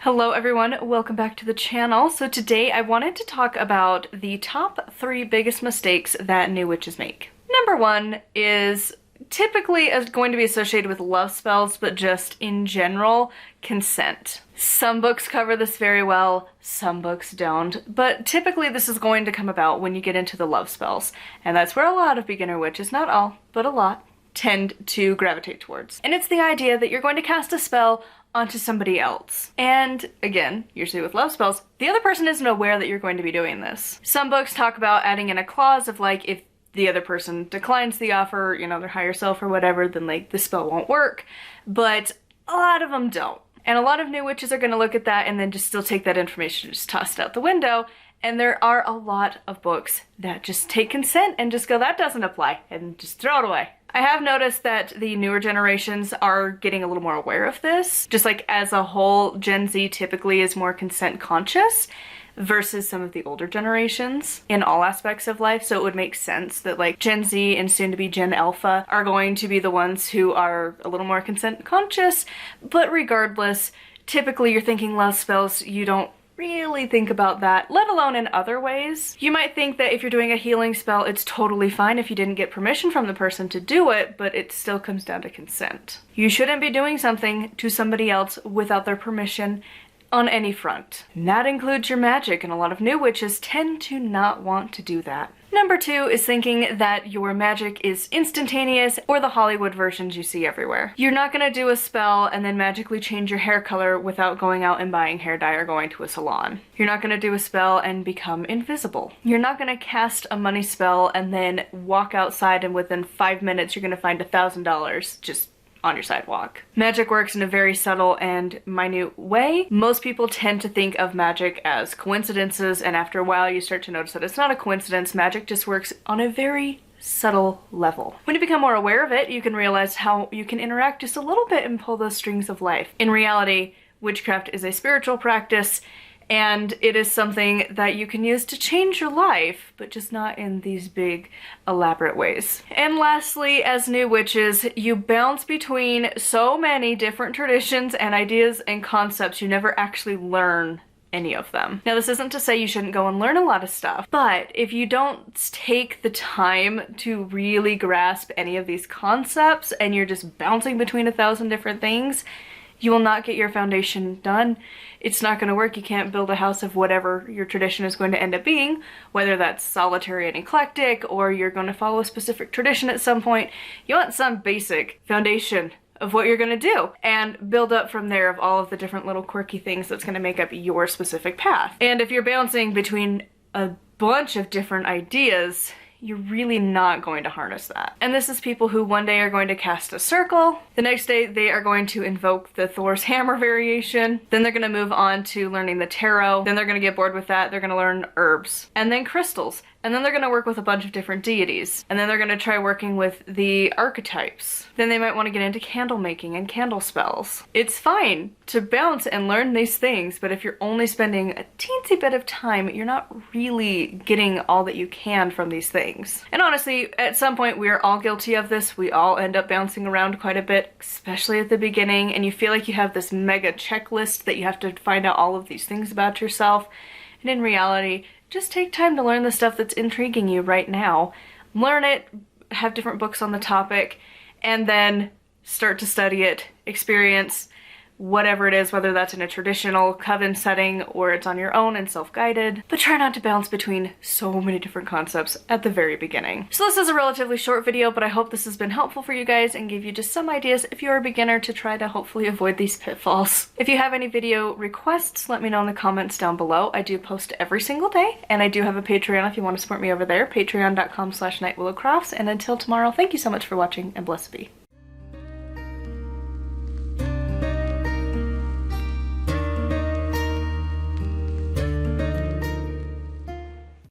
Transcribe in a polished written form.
Hello everyone, welcome back to the channel. So today I wanted to talk about the top 3 biggest mistakes that new witches make. Number 1 is typically going to be associated with love spells, but just in general, consent. Some books cover this very well, some books don't, but typically this is going to come about when you get into the love spells, and that's where a lot of beginner witches, not all, but a lot, tend to gravitate towards. And it's the idea that you're going to cast a spell onto somebody else. And again, usually with love spells, the other person isn't aware that you're going to be doing this. Some books talk about adding in a clause of like, if the other person declines the offer, you know, their higher self or whatever, then like the spell won't work. But a lot of them don't. And a lot of new witches are going to look at that and then just still take that information and just toss it out the window. And there are a lot of books that just take consent and just go, that doesn't apply, and just throw it away. I have noticed that the newer generations are getting a little more aware of this. Just like as a whole, Gen Z typically is more consent conscious versus some of the older generations in all aspects of life. So it would make sense that like Gen Z and soon to be Gen Alpha are going to be the ones who are a little more consent conscious. But regardless, typically you're thinking love spells, you don't really think about that, let alone in other ways. You might think that if you're doing a healing spell, it's totally fine if you didn't get permission from the person to do it, but it still comes down to consent. You shouldn't be doing something to somebody else without their permission on any front. And that includes your magic, and a lot of new witches tend to not want to do that. Number 2 is thinking that your magic is instantaneous, or the Hollywood versions you see everywhere. You're not gonna do a spell and then magically change your hair color without going out and buying hair dye or going to a salon. You're not gonna do a spell and become invisible. You're not gonna cast a money spell and then walk outside and within 5 minutes you're gonna find $1,000 just on your sidewalk. Magic works in a very subtle and minute way. Most people tend to think of magic as coincidences, and after a while you start to notice that it's not a coincidence. Magic just works on a very subtle level. When you become more aware of it, you can realize how you can interact just a little bit and pull those strings of life. In reality, witchcraft is a spiritual practice, and it is something that you can use to change your life, but just not in these big, elaborate ways. And lastly, as new witches, you bounce between so many different traditions and ideas and concepts, you never actually learn any of them. Now, this isn't to say you shouldn't go and learn a lot of stuff, but if you don't take the time to really grasp any of these concepts and you're just bouncing between 1,000 different things, you will not get your foundation done. It's not going to work. You can't build a house of whatever your tradition is going to end up being, whether that's solitary and eclectic, or you're going to follow a specific tradition at some point. You want some basic foundation of what you're going to do and build up from there of all of the different little quirky things that's going to make up your specific path. And if you're bouncing between a bunch of different ideas, you're really not going to harness that. And this is people who one day are going to cast a circle, the next day they are going to invoke the Thor's hammer variation, then they're going to move on to learning the tarot, then they're going to get bored with that, they're going to learn herbs, and then crystals, and then they're going to work with a bunch of different deities, and then they're going to try working with the archetypes. Then they might want to get into candle making and candle spells. It's fine to bounce and learn these things, but if you're only spending a teensy bit of time, you're not really getting all that you can from these things. And honestly, at some point we are all guilty of this. We all end up bouncing around quite a bit, especially at the beginning, and you feel like you have this mega checklist that you have to find out all of these things about yourself. And in reality, just take time to learn the stuff that's intriguing you right now. Learn it, have different books on the topic, and then start to study it, experience whatever it is, whether that's in a traditional coven setting or it's on your own and self-guided. But try not to bounce between so many different concepts at the very beginning. So this is a relatively short video, but I hope this has been helpful for you guys and gave you just some ideas if you're a beginner to try to hopefully avoid these pitfalls. If you have any video requests, let me know in the comments down below. I do post every single day, and I do have a Patreon if you want to support me over there, patreon.com/nightwillowcrafts. And until tomorrow, thank you so much for watching, and blessed be.